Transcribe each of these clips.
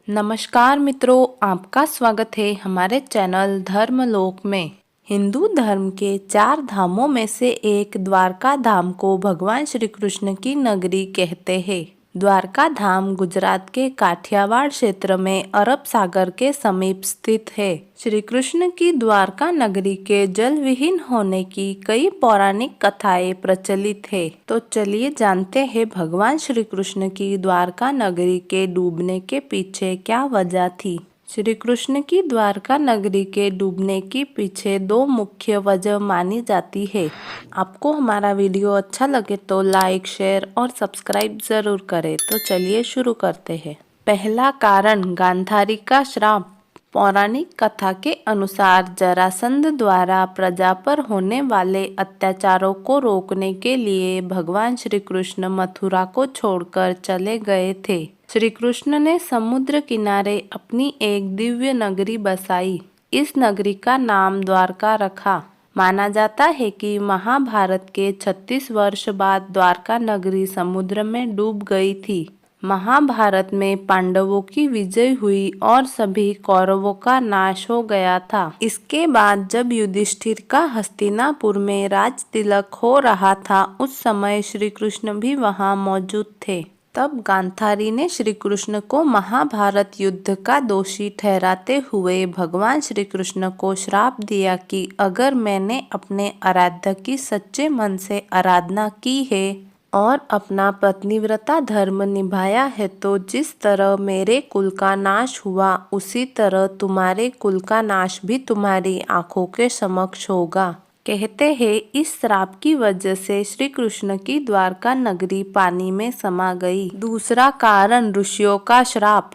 नमस्कार मित्रों, आपका स्वागत है हमारे चैनल धर्मलोक में। हिंदू धर्म के 4 धामों में से एक द्वारका धाम को भगवान श्री कृष्ण की नगरी कहते हैं। द्वारका धाम गुजरात के काठियावाड़ क्षेत्र में अरब सागर के समीप स्थित है। श्री कृष्ण की द्वारका नगरी के जल विहीन होने की कई पौराणिक कथाएं प्रचलित है। तो चलिए जानते हैं भगवान श्री कृष्ण की द्वारका नगरी के डूबने के पीछे क्या वजह थी। श्री कृष्ण की द्वारका नगरी के डूबने के पीछे 2 मुख्य वजह मानी जाती है। आपको हमारा वीडियो अच्छा लगे तो लाइक, शेयर और सब्सक्राइब जरूर करें। तो चलिए शुरू करते हैं। पहला कारण गांधारी का श्राप। पौराणिक कथा के अनुसार जरासंध द्वारा प्रजा पर होने वाले अत्याचारों को रोकने के लिए भगवान श्री कृष्ण मथुरा को छोड़कर चले गए थे। श्री कृष्ण ने समुद्र किनारे अपनी एक दिव्य नगरी बसाई। इस नगरी का नाम द्वारका रखा। माना जाता है कि महाभारत के 36 वर्ष बाद द्वारका नगरी समुद्र में डूब गई थी। महाभारत में पांडवों की विजय हुई और सभी कौरवों का नाश हो गया था। इसके बाद जब युधिष्ठिर का हस्तिनापुर में राज तिलक हो रहा था, उस समय श्री कृष्ण भी वहां मौजूद थे। तब गांधारी ने श्री कृष्ण को महाभारत युद्ध का दोषी ठहराते हुए भगवान श्री कृष्ण को श्राप दिया कि अगर मैंने अपने आराध्य की सच्चे मन से आराधना की है और अपना पतिव्रता धर्म निभाया है तो जिस तरह मेरे कुल का नाश हुआ उसी तरह तुम्हारे कुल का नाश भी तुम्हारी आंखों के समक्ष होगा। कहते हैं इस श्राप की वजह से श्री कृष्ण की द्वारका नगरी पानी में समा गई। दूसरा कारण ऋषियों का श्राप।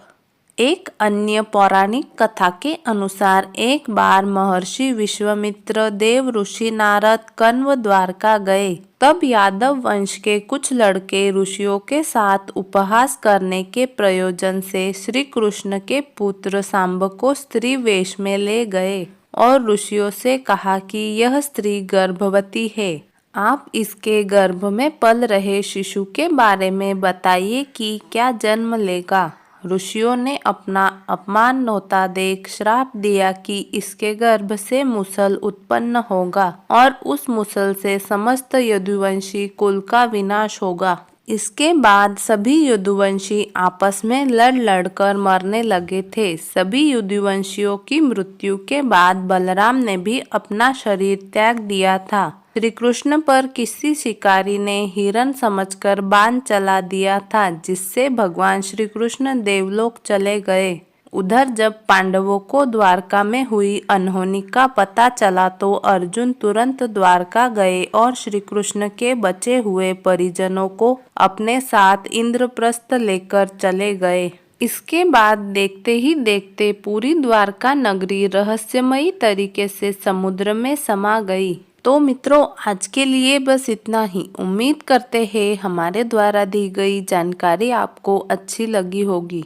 एक अन्य पौराणिक कथा के अनुसार एक बार महर्षि विश्वामित्र, देव ऋषि नारद, कण्व द्वारका गए। तब यादव वंश के कुछ लड़के ऋषियों के साथ उपहास करने के प्रयोजन से श्री कृष्ण के पुत्र सांब को स्त्री वेश में ले गए और ऋषियों से कहा कि यह स्त्री गर्भवती है। आप इसके गर्भ में पल रहे शिशु के बारे में बताइए कि क्या जन्म लेगा। ऋषियों ने अपना अपमान होता देख श्राप दिया कि इसके गर्भ से मूसल उत्पन्न होगा और उस मूसल से समस्त यदुवंशी कुल का विनाश होगा। इसके बाद सभी यदुवंशी आपस में लड़ कर मरने लगे थे। सभी यदुवंशियों की मृत्यु के बाद बलराम ने भी अपना शरीर त्याग दिया था। श्री कृष्ण पर किसी शिकारी ने हिरण समझकर बाण चला दिया था, जिससे भगवान श्री कृष्ण देवलोक चले गए। उधर जब पांडवों को द्वारका में हुई अनहोनी का पता चला तो अर्जुन तुरंत द्वारका गए और श्री कृष्ण के बचे हुए परिजनों को अपने साथ इंद्रप्रस्थ लेकर चले गए। इसके बाद देखते ही देखते पूरी द्वारका नगरी रहस्यमयी तरीके से समुद्र में समा गई। तो मित्रों, आज के लिए बस इतना ही। उम्मीद करते हैं हमारे द्वारा दी गई जानकारी आपको अच्छी लगी होगी।